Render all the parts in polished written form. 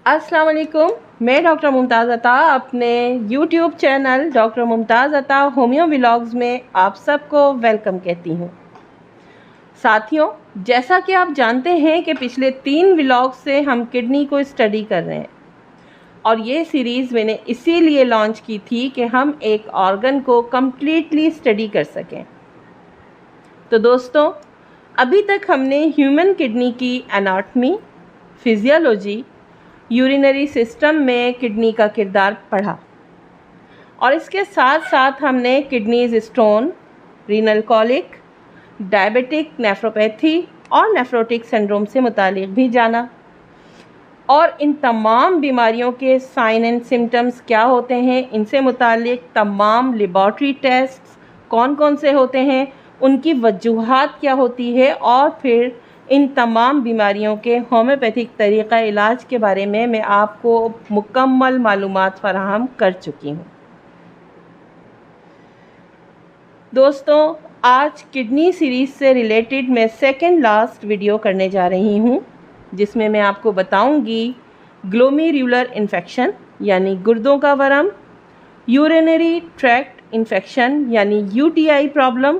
अस्सलाम वालेकुम। मैं डॉक्टर मुमताज़ अता अपने यूट्यूब चैनल डॉक्टर मुमताज़ अता होमियो व्लॉग्स में आप सबको वेलकम कहती हूँ। साथियों, जैसा कि आप जानते हैं कि पिछले 3 व्लॉग्स से हम किडनी को स्टडी कर रहे हैं और ये सीरीज़ मैंने इसीलिए लॉन्च की थी कि हम एक ऑर्गन को कम्प्लीटली स्टडी कर सकें। तो दोस्तों, अभी तक हमने ह्यूमन किडनी की एनाटॉमी, फिजियोलॉजी, यूरिनरी सिस्टम में किडनी का किरदार पढ़ा और इसके साथ साथ हमने kidneys stone, renal colic, diabetic nephropathy और नेफ्रोटिक सिंड्रोम से मुतालिक भी जाना और इन तमाम बीमारियों के साइन एंड सिम्टम्स क्या होते हैं, इनसे मुतालिक तमाम लेबॉर्ट्री टेस्ट्स कौन कौन से होते हैं, उनकी वजूहात क्या होती है और फिर इन तमाम बीमारियों के होम्योपैथिक तरीक़ा इलाज के बारे में मैं आपको मुकम्मल मालूमात फराहम कर चुकी हूँ। दोस्तों, आज किडनी सीरीज़ से रिलेटेड मैं सेकंड लास्ट वीडियो करने जा रही हूँ, जिसमें मैं आपको बताऊँगी ग्लोमेरुलर इन्फेक्शन यानी गुर्दों का वरम, यूरिनरी ट्रैक्ट इन्फेक्शन यानी यूटीआई प्रॉब्लम,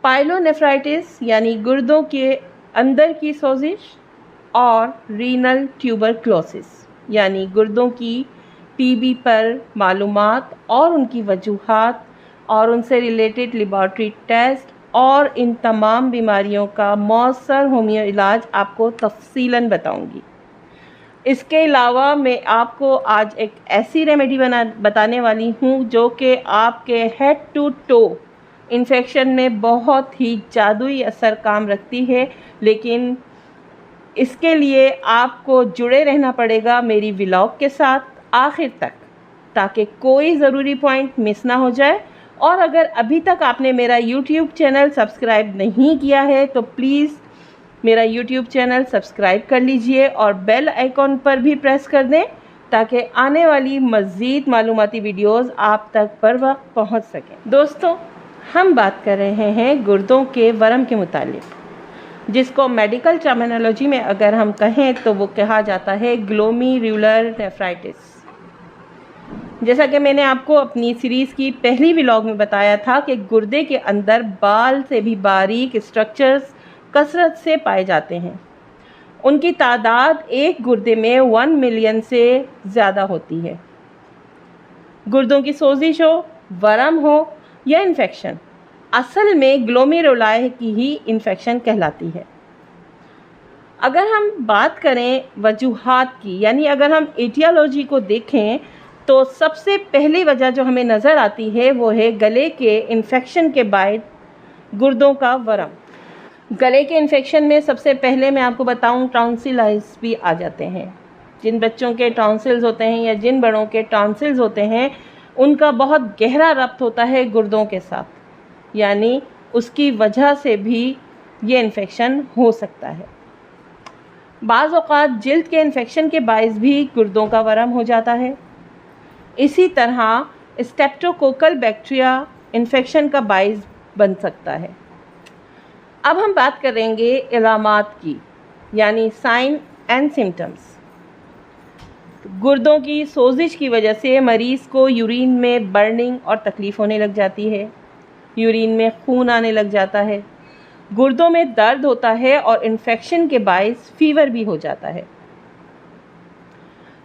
पाइलोनेफ्राइटिस यानी गुर्दों के अंदर की सोजिश और रीनल ट्यूबरक्लोसिस यानी गुर्दों की टीबी पर मालूमात और उनकी वजूहात और उनसे रिलेटेड लेबॉर्ट्री टेस्ट और इन तमाम बीमारियों का मौसर होमियो इलाज आपको तफसीलन बताऊंगी। इसके अलावा मैं आपको आज एक ऐसी रेमेडी बताने वाली हूँ जो कि आपके हेड टू टो इन्फेक्शन में बहुत ही जादुई असर काम रखती है, लेकिन इसके लिए आपको जुड़े रहना पड़ेगा मेरी व्लॉग के साथ आखिर तक, ताकि कोई ज़रूरी पॉइंट मिस ना हो जाए। और अगर अभी तक आपने मेरा यूट्यूब चैनल सब्सक्राइब नहीं किया है तो प्लीज़ मेरा यूट्यूब चैनल सब्सक्राइब कर लीजिए और बेल आइकॉन पर भी प्रेस कर दें, ताकि आने वाली मज़ीद मालूमाती वीडियोज़ आप तक बर वक्त पहुँच सकें। दोस्तों, हम बात कर रहे हैं गुर्दों के वरम के मुतालिक, जिसको मेडिकल टर्मिनोलॉजी में अगर हम कहें तो वो कहा जाता है ग्लोमेरुलर नेफ्राइटिस। जैसा कि मैंने आपको अपनी सीरीज़ की पहली व्लॉग में बताया था कि गुर्दे के अंदर बाल से भी बारीक स्ट्रक्चर्स कसरत से पाए जाते हैं। उनकी तादाद एक गुर्दे में 1 मिलियन से ज़्यादा होती है। गुर्दों की सोजिश हो, वरम हो या इन्फेक्शन, असल में ग्लोमेरुलाई की ही इन्फेक्शन कहलाती है। अगर हम बात करें वजूहात की, यानी अगर हम एटियोलॉजी को देखें तो सबसे पहली वजह जो हमें नज़र आती है वो है गले के इन्फेक्शन के बाद गुर्दों का वरम। गले के इन्फेक्शन में सबसे पहले मैं आपको बताऊं टॉन्सिलाइटिस भी आ जाते हैं। जिन बच्चों के टॉन्सिल्स होते हैं या जिन बड़ों के टॉन्सिल्स होते हैं, उनका बहुत गहरा रब्त होता है गुर्दों के साथ, यानी उसकी वजह से भी ये इन्फेक्शन हो सकता है। बाज़ औक़ात जिल्द के इन्फेक्शन के बायस भी गुर्दों का वरम हो जाता है। इसी तरह स्ट्रेप्टोकोकल बैक्टीरिया इन्फेक्शन का बायस बन सकता है। अब हम बात करेंगे इलामात की, यानी साइन एंड सिम्टम्स। गुर्दों की सोजिश की वजह से मरीज़ को यूरिन में बर्निंग और तकलीफ़ होने लग जाती है, यूरिन में खून आने लग जाता है, गुर्दों में दर्द होता है और इन्फेक्शन के बायस फीवर भी हो जाता है।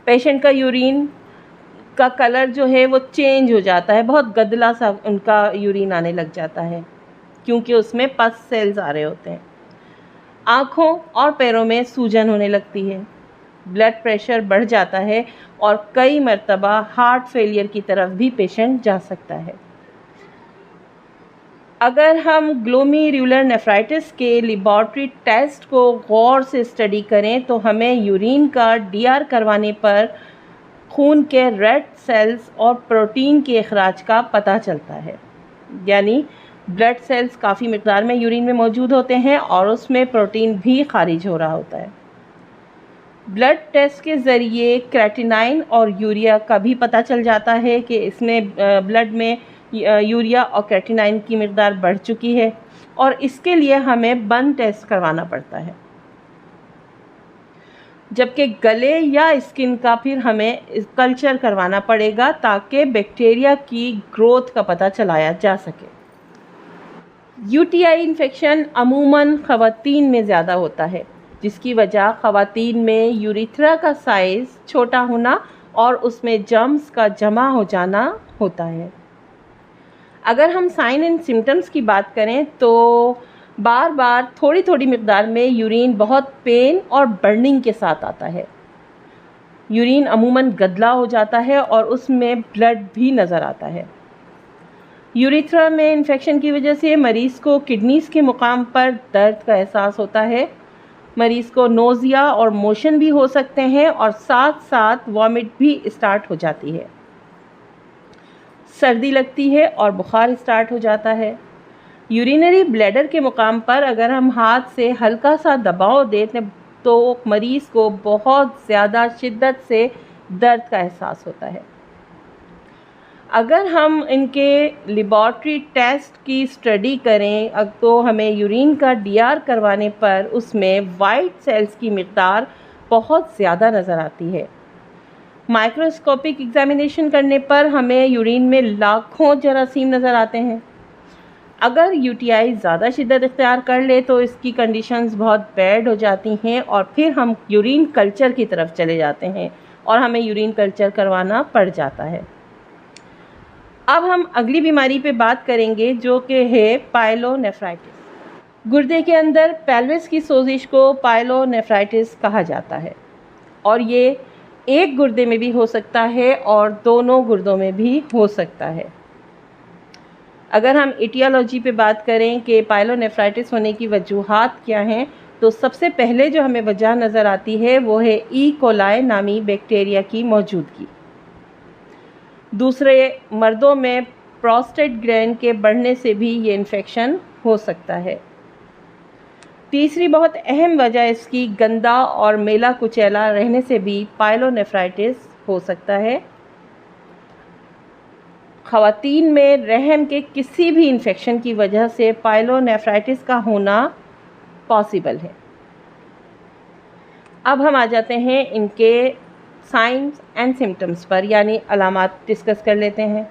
पेशेंट का यूरिन का कलर जो है वो चेंज हो जाता है, बहुत गदला सा उनका यूरिन आने लग जाता है क्योंकि उसमें पस सेल्स आ रहे होते हैं। आँखों और पैरों में सूजन होने लगती है, ब्लड प्रेशर बढ़ जाता है और कई मर्तबा हार्ट फेलियर की तरफ भी पेशेंट जा सकता है। अगर हम ग्लोमेरुलर नेफ्राइटिस के लेबॉर्ट्री टेस्ट को गौर से स्टडी करें तो हमें यूरिन का डीआर करवाने पर खून के रेड सेल्स और प्रोटीन के अखराज का पता चलता है, यानी ब्लड सेल्स काफ़ी मिकदार में यूरिन में मौजूद होते हैं और उसमें प्रोटीन भी खारिज हो रहा होता है। ब्लड टेस्ट के ज़रिए क्रेटिनाइन और यूरिया का भी पता चल जाता है कि इसमें ब्लड में यूरिया और क्रेटिनाइन की मिकदार बढ़ चुकी है और इसके लिए हमें बर्न टेस्ट करवाना पड़ता है। जबकि गले या स्किन का फिर हमें कल्चर करवाना पड़ेगा ताकि बैक्टीरिया की ग्रोथ का पता चलाया जा सके। यूटीआई इन्फेक्शन अमूमन ख़वातीन में ज़्यादा होता है, जिसकी वजह ख़वातीन में यूरिथ्रा का साइज़ छोटा होना और उसमें जर्म्स का जमा हो जाना होता है। अगर हम साइन एंड सिम्टम्स की बात करें तो बार बार थोड़ी थोड़ी मिक़दार में यूरिन बहुत पेन और बर्निंग के साथ आता है। यूरिन अमूमन गदला हो जाता है और उसमें ब्लड भी नज़र आता है। यूरिथ्रा में इन्फेक्शन की वजह से मरीज़ को किडनीज़ के मुकाम पर दर्द का एहसास होता है। मरीज़ को नोज़िया और मोशन भी हो सकते हैं और साथ साथ वॉमिट भी स्टार्ट हो जाती है। सर्दी लगती है और बुखार स्टार्ट हो जाता है। यूरिनरी ब्लैडर के मुकाम पर अगर हम हाथ से हल्का सा दबाव दें तो मरीज़ को बहुत ज़्यादा शिद्दत से दर्द का एहसास होता है। अगर हम इनके लेबॉरेटरी टेस्ट की स्टडी करें तो हमें यूरिन का डीआर करवाने पर उसमें वाइट सेल्स की मिक़दार बहुत ज़्यादा नज़र आती है। माइक्रोस्कोपिक एग्जामिनेशन करने पर हमें यूरिन में लाखों जरासीम नज़र आते हैं। अगर यूटीआई ज़्यादा शिद्दत इख्तियार कर ले तो इसकी कंडीशंस बहुत बैड हो जाती हैं और फिर हम यूरिन कल्चर की तरफ चले जाते हैं और हमें यूरिन कल्चर करवाना पड़ जाता है। अब हम अगली बीमारी पे बात करेंगे जो कि है पाइलोनेफ्राइटिस। गुर्दे के अंदर पेल्विस की सोजिश को पाइलोनेफ्राइटिस कहा जाता है और ये एक गुर्दे में भी हो सकता है और दोनों गुर्दों में भी हो सकता है। अगर हम एटियोलॉजी पे बात करें कि पाइलोनेफ्राइटिस होने की वजूहात क्या हैं तो सबसे पहले जो हमें वजह नज़र आती है वो है ई कोलाई नामी बैक्टीरिया की मौजूदगी। दूसरे, मर्दों में प्रोस्टेट ग्लैंड के बढ़ने से भी ये इन्फेक्शन हो सकता है। तीसरी बहुत अहम वजह इसकी गंदा और मेला कुचैला रहने से भी पाइलोनेफ्राइटिस हो सकता है। ख़वातीन में रहम के किसी भी इन्फेक्शन की वजह से पाइलोनेफ्राइटिस का होना पॉसिबल है। अब हम आ जाते हैं इनके साइंस एंड सिम्टम्स पर, यानी अलामात डिस्कस कर लेते हैं।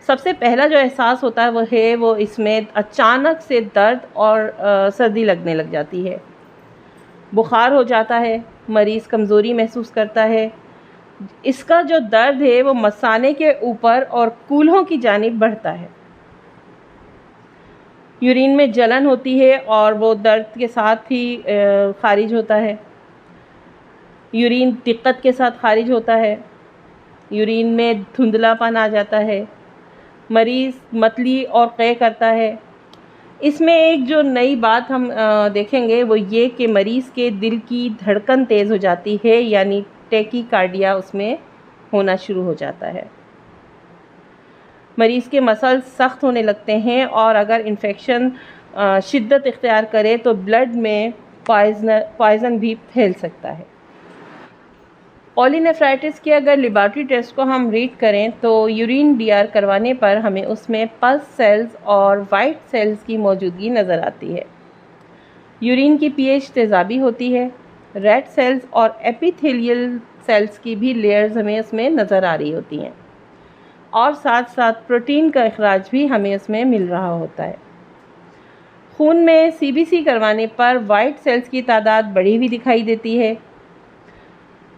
सबसे पहला जो एहसास होता है वो इसमें अचानक से दर्द और सर्दी लगने लग जाती है। बुखार हो जाता है, मरीज़ कमज़ोरी महसूस करता है। इसका जो दर्द है वो मसाने के ऊपर और कूल्हों की जानिब बढ़ता है। यूरिन में जलन होती है और वो दर्द के साथ ही खारिज होता है। यूरिन दिक्कत के साथ खारिज होता है। यूरिन में धुंधलापन आ जाता है। मरीज़ मतली और क़े करता है। इसमें एक जो नई बात हम देखेंगे वो ये कि मरीज़ के दिल की धड़कन तेज़ हो जाती है, यानी टैकीकार्डिया उसमें होना शुरू हो जाता है। मरीज़ के मसल सख्त होने लगते हैं और अगर इन्फेक्शन शिद्दत इख्तियार करे तो ब्लड में पॉइज़न भी फैल सकता है। पॉलीनेफ्राइटिस के अगर लेबॉरेटरी टेस्ट को हम रीड करें तो यूरिन डीआर करवाने पर हमें उसमें पल्स सेल्स और वाइट सेल्स की मौजूदगी नज़र आती है। यूरिन की पीएच तेज़ाबी होती है। रेड सेल्स और एपिथेलियल सेल्स की भी लेयर्स हमें उसमें नज़र आ रही होती हैं और साथ साथ प्रोटीन का इखराज भी हमें उसमें मिल रहा होता है। खून में सीबीसी करवाने पर वाइट सेल्स की तादाद बढ़ी हुई दिखाई देती है।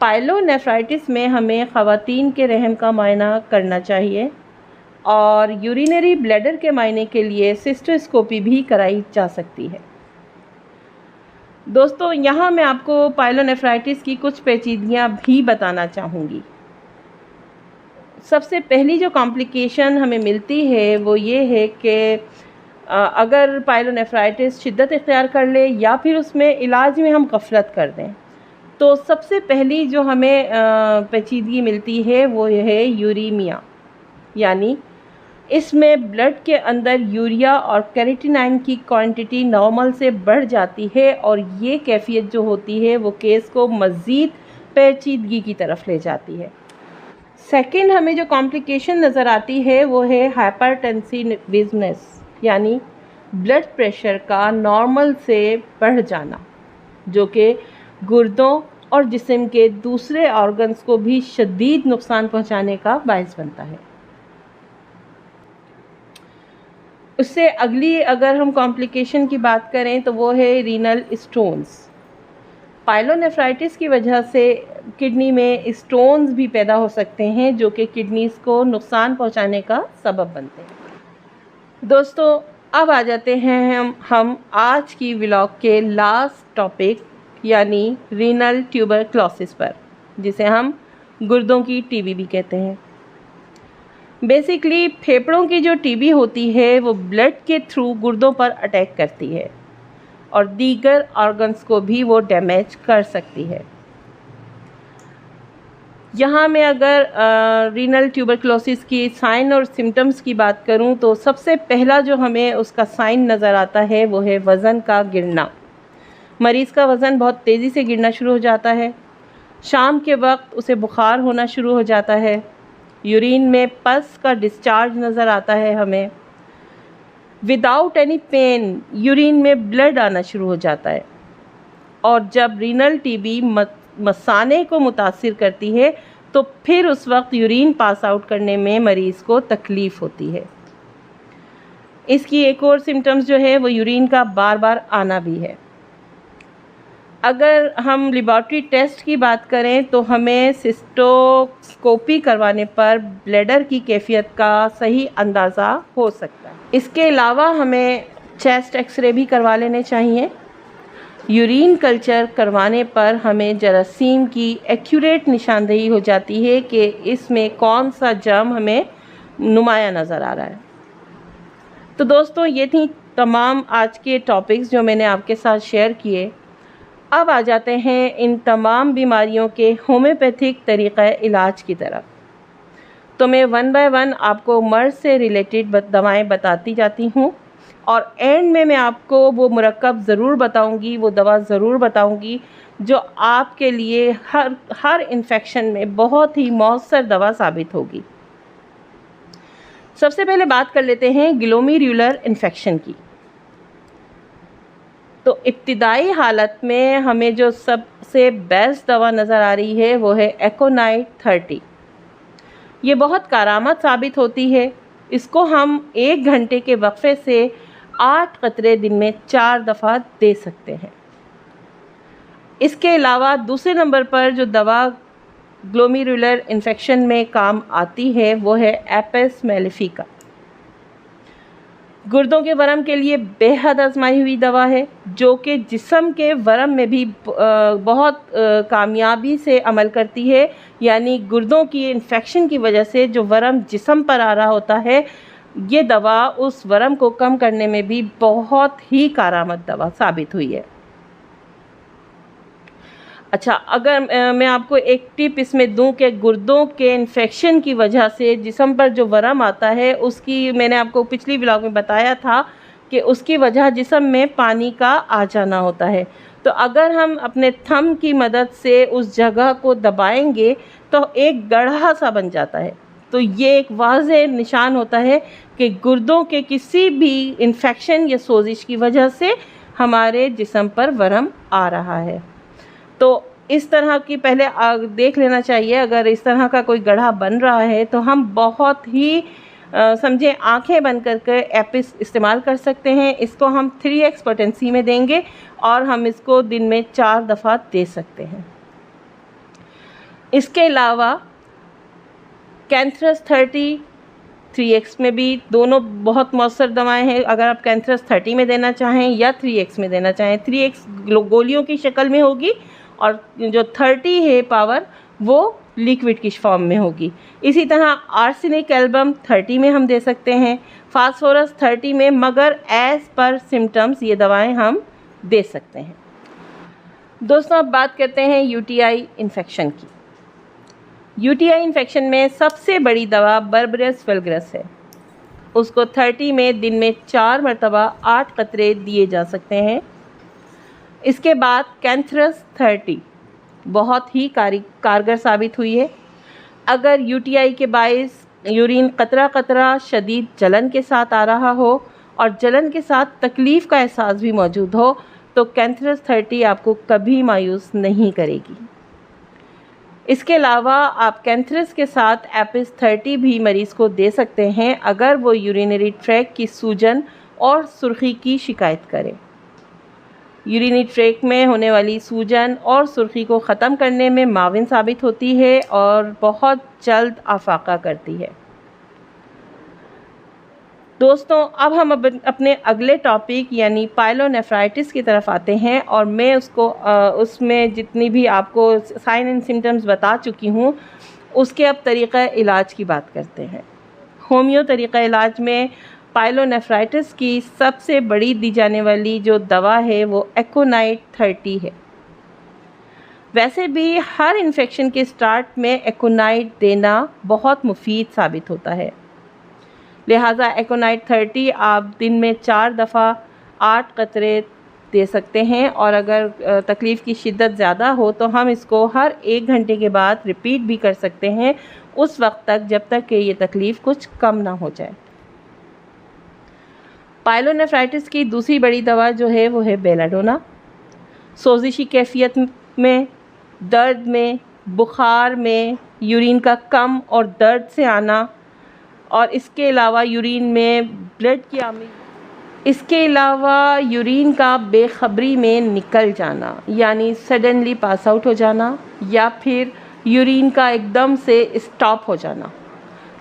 पाइलोनेफ्राइटिस में हमें ख़वातीन के रहम का मायना करना चाहिए और यूरिनरी ब्लैडर के मायने के लिए सिस्टोस्कोपी भी कराई जा सकती है। दोस्तों, यहाँ मैं आपको पाइलोनेफ्राइटिस की कुछ पेचीदगियाँ भी बताना चाहूँगी। सबसे पहली जो कॉम्प्लिकेशन हमें मिलती है वो ये है कि अगर पाइलोनेफ्राइटिस शिद्दत इख्तियार कर ले या फिर उसमें इलाज में हम गफलत कर दें तो सबसे पहली जो हमें पेचीदगी मिलती है वो है यूरीमिया, यानी इसमें ब्लड के अंदर यूरिया और कैरेटिनाइन की क्वांटिटी नॉर्मल से बढ़ जाती है और ये कैफियत जो होती है वो केस को मज़ीद पेचीदगी की तरफ ले जाती है। सेकंड हमें जो कॉम्प्लिकेशन नज़र आती है वो है हाइपरटेंसिविज़नेस, यानी ब्लड प्रेशर का नॉर्मल से बढ़ जाना, जो कि गुर्दों और जिस्म के दूसरे ऑर्गन्स को भी शदीद नुकसान पहुंचाने का बायस बनता है। उससे अगली अगर हम कॉम्प्लिकेशन की बात करें तो वो है रीनल स्टोन्स। पाइलोनेफ्राइटिस की वजह से किडनी में स्टोन्स भी पैदा हो सकते हैं जो कि किडनीज़ को नुकसान पहुंचाने का सबब बनते हैं। दोस्तों, अब आ जाते हैं हम आज की व्लॉग के लास्ट टॉपिक यानी रीनल ट्यूबरक्लोसिस पर, जिसे हम गुर्दों की टीबी भी कहते हैं। बेसिकली फेफड़ों की जो टीबी होती है वो ब्लड के थ्रू गुर्दों पर अटैक करती है और दीगर ऑर्गन्स को भी वो डैमेज कर सकती है। यहाँ मैं अगर रीनल ट्यूबरक्लोसिस की साइन और सिम्टम्स की बात करूँ तो सबसे पहला जो हमें उसका साइन नज़र आता है वो है वज़न का गिरना। मरीज़ का वज़न बहुत तेज़ी से गिरना शुरू हो जाता है। शाम के वक्त उसे बुखार होना शुरू हो जाता है। यूरिन में पस का डिस्चार्ज नज़र आता है हमें। विदाउट एनी पेन यूरिन में ब्लड आना शुरू हो जाता है। और जब रीनल टीबी मसाने को मुतासिर करती है तो फिर उस वक्त यूरिन पास आउट करने में मरीज़ को तकलीफ़ होती है। इसकी एक और सिम्टम्स जो है वो यूरिन का बार बार आना भी है। अगर हम लेबॉरेटरी टेस्ट की बात करें तो हमें सिस्टोस्कोपी करवाने पर ब्लैडर की कैफियत का सही अंदाज़ा हो सकता है। इसके अलावा हमें चेस्ट एक्सरे भी करवा लेने चाहिए। यूरिन कल्चर करवाने पर हमें जरासीम की एक्यूरेट निशानदेही हो जाती है कि इसमें कौन सा जर्म हमें नुमाया नज़र आ रहा है। तो दोस्तों, ये थी तमाम आज के टॉपिक्स जो मैंने आपके साथ शेयर किए। अब आ जाते हैं इन तमाम बीमारियों के होम्योपैथिक तरीक़ा इलाज की तरफ। तो मैं वन बाय वन आपको मर्ज़ से रिलेटेड दवाएं बताती जाती हूँ और एंड में मैं आपको वो मुरक्कब ज़रूर बताऊँगी, वो दवा ज़रूर बताऊँगी जो आपके लिए हर इन्फेक्शन में बहुत ही मौसर दवा साबित होगी। सबसे पहले बात कर लेते हैं ग्लोमेरुलर इन्फेक्शन की। तो इब्तिदाई हालत में हमें जो सबसे बेस्ट दवा नज़र आ रही है वो है एकोनाइट 30। ये बहुत कारामद साबित होती है। इसको हम 1 घंटे के वक्फे से 8 कतरे दिन में 4 दफ़ा दे सकते हैं। इसके अलावा दूसरे नंबर पर जो दवा ग्लोमेरुलर इन्फेक्शन में काम आती है वो है एपिस मेलिफिका। गुर्दों के वरम के लिए बेहद आजमाई हुई दवा है जो कि जिस्म के वरम में भी बहुत कामयाबी से अमल करती है। यानी गुर्दों की इन्फेक्शन की वजह से जो वरम जिस्म पर आ रहा होता है, ये दवा उस वरम को कम करने में भी बहुत ही कारआमद दवा साबित हुई है। अच्छा, अगर मैं आपको एक टिप इसमें दूं कि गुर्दों के इन्फेक्शन की वजह से जिस्म पर जो वरम आता है उसकी मैंने आपको पिछली व्लॉग में बताया था कि उसकी वजह जिस्म में पानी का आ जाना होता है। तो अगर हम अपने थंब की मदद से उस जगह को दबाएंगे तो एक गड्ढा सा बन जाता है। तो ये एक वाज़ेह निशान होता है कि गुर्दों के किसी भी इन्फेक्शन या सोजिश की वजह से हमारे जिस्म पर वरम आ रहा है। तो इस तरह की पहले देख लेना चाहिए। अगर इस तरह का कोई गड्ढा बन रहा है तो हम बहुत ही समझे आंखें बंद करके एपिस इस्तेमाल कर सकते हैं। इसको हम 3x पोटेंसी में देंगे और हम इसको दिन में 4 दफ़ा दे सकते हैं। इसके अलावा कैंथरस 30 3x में भी दोनों बहुत मौसर दवाएं हैं। अगर आप कैंथरस 30 में देना चाहें या 3x में देना चाहें, 3x गोलियों की शक्ल में होगी और जो 30 है पावर वो लिक्विड की फॉर्म में होगी। इसी तरह आर्सेनिक एल्बम 30 में हम दे सकते हैं, फास्फोरस 30 में, मगर एज़ पर सिम्टम्स ये दवाएं हम दे सकते हैं। दोस्तों, अब बात करते हैं यूटीआई इन्फेक्शन की। यूटीआई इन्फेक्शन में सबसे बड़ी दवा बर्बरस वल्गरस है। उसको 30 में दिन में 4 मरतबा 8 कतरे दिए जा सकते हैं। इसके बाद कैंथरस 30 बहुत ही कारगर साबित हुई है। अगर यूटीआई के बायस यूरिन कतरा कतरा शदीद जलन के साथ आ रहा हो और जलन के साथ तकलीफ़ का एहसास भी मौजूद हो तो कैंथरस 30 आपको कभी मायूस नहीं करेगी। इसके अलावा आप कैंथरस के साथ एपिस 30 भी मरीज़ को दे सकते हैं अगर वो यूरिनरी ट्रैक की सूजन और सुर्खी की शिकायत करे। यूरिनरी ट्रैक में होने वाली सूजन और सुर्खी को ख़त्म करने में माविन साबित होती है और बहुत जल्द आफाका करती है। दोस्तों, अब हम अपने अगले टॉपिक यानी पाइलोनेफ्राइटिस की तरफ आते हैं और मैं उसमें जितनी भी आपको साइन एंड सिम्टम्स बता चुकी हूँ उसके अब तरीक़ा इलाज की बात करते हैं। होमियो तरीक़ा इलाज में पाइलोनेफ्राइटिस की सबसे बड़ी दी जाने वाली जो दवा है वो एकोनाइट 30 है। वैसे भी हर इन्फेक्शन के स्टार्ट में एकोनाइट देना बहुत मुफीद साबित होता है, लिहाजा एकोनाइट 30 आप दिन में 4 दफ़ा 8 कतरे दे सकते हैं और अगर तकलीफ़ की शिद्दत ज़्यादा हो तो हम इसको हर 1 घंटे के बाद रिपीट भी कर सकते हैं, उस वक्त तक जब तक कि ये तकलीफ़ कुछ कम ना हो जाए। पाइलोनेफ्राइटिस की दूसरी बड़ी दवा जो है वो है बेलाडोना। सोजिशी कैफियत में, दर्द में, बुखार में, यूरिन का कम और दर्द से आना और इसके अलावा यूरिन में ब्लड की आमी, इसके अलावा यूरिन का बेखबरी में निकल जाना यानी सडनली पास आउट हो जाना या फिर यूरिन का एकदम से स्टॉप हो जाना,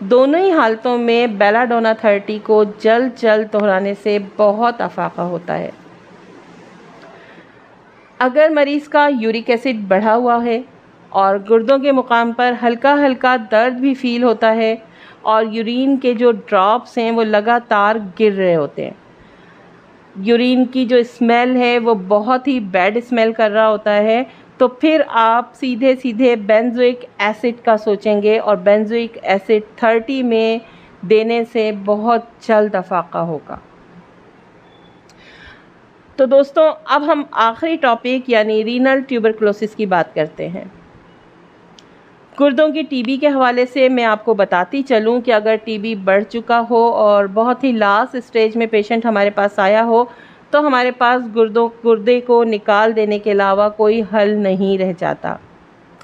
दोनों ही हालतों में बेलाडोना 30 को जल्द दोहराने से बहुत अफाका होता है। अगर मरीज़ का यूरिक एसिड बढ़ा हुआ है और गुर्दों के मुकाम पर हल्का हल्का दर्द भी फील होता है और यूरिन के जो ड्रॉप्स हैं वो लगातार गिर रहे होते हैं, यूरिन की जो स्मेल है वो बहुत ही बैड स्मेल कर रहा होता है, तो फिर आप सीधे बेंजोइक एसिड का सोचेंगे और बेंजोइक एसिड 30 में देने से बहुत जल्द अफाका होगा। तो दोस्तों, अब हम आखिरी टॉपिक यानी रीनल ट्यूबरकुलोसिस की बात करते हैं। गुर्दों की टीबी के हवाले से मैं आपको बताती चलूं कि अगर टीबी बढ़ चुका हो और बहुत ही लास्ट स्टेज में पेशेंट हमारे पास आया हो तो हमारे पास गुर्दे को निकाल देने के अलावा कोई हल नहीं रह जाता।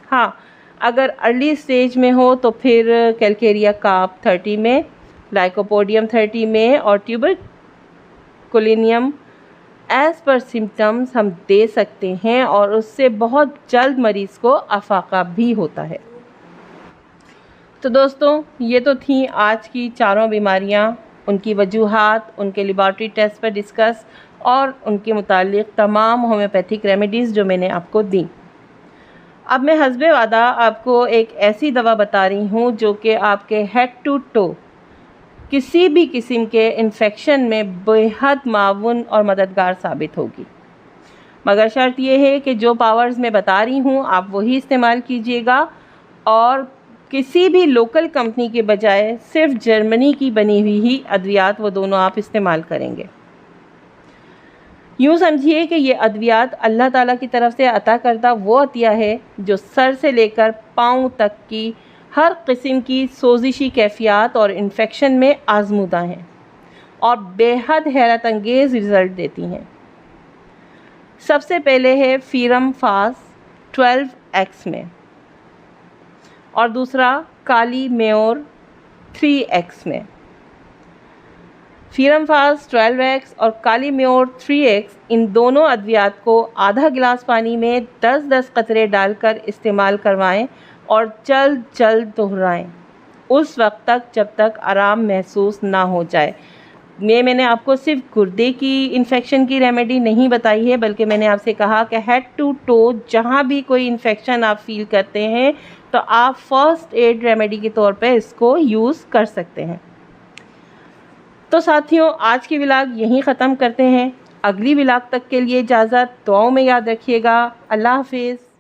हाँ, अगर अर्ली स्टेज में हो तो फिर कैलकेरिया कार्प 30 में, लाइकोपोडियम 30 में और ट्यूबरकुलिनियम एज़ पर सिम्टम्स हम दे सकते हैं और उससे बहुत जल्द मरीज़ को अफाका भी होता है। तो दोस्तों, ये तो थी आज की चारों बीमारियां, उनकी वजूहात, उनके लेबॉरेटरी टेस्ट पर डिस्कस और उनके मुतालिक तमाम होम्योपैथिक रेमेडीज़ जो मैंने आपको दी। अब मैं हस्बे वादा आपको एक ऐसी दवा बता रही हूँ जो कि आपके हेड टू टो किसी भी किस्म के इन्फेक्शन में बेहद मावून और मददगार साबित होगी, मगर शर्त यह है कि जो पावर्स मैं बता रही हूँ आप वही इस्तेमाल कीजिएगा और किसी भी लोकल कंपनी के बजाय सिर्फ जर्मनी की बनी हुई ही अद्वियात वो दोनों आप इस्तेमाल करेंगे। यूँ समझिए कि ये अद्वियात अल्लाह ताला की तरफ से अता करदा वो अतिया है जो सर से लेकर पाँव तक की हर किस्म की सोजिशी कैफियत और इन्फेक्शन में आजमूदा हैं और बेहद हैरत अंगेज़ रिज़ल्ट देती हैं। सबसे पहले है फीरम फास 12x में और दूसरा काली मेयोर 3x में। फीरम फास 12x और काली मेयोर 3x इन दोनों अद्वियात को आधा गिलास पानी में 10-10 कतरे डालकर इस्तेमाल करवाएं और जल्द दोहराएं उस वक्त तक जब तक आराम महसूस ना हो जाए। मैंने आपको सिर्फ गुर्दे की इन्फेक्शन की रेमेडी नहीं बताई है, बल्कि मैंने आपसे कहा कि हेड टू टो जहाँ भी कोई इन्फेक्शन आप फील करते हैं तो आप फर्स्ट एड रेमेडी के तौर पे इसको यूज़ कर सकते हैं। तो साथियों, आज की व्लॉग यहीं ख़त्म करते हैं। अगली व्लॉग तक के लिए इजाज़त, दुआओं में याद रखिएगा। अल्लाह हाफिज़।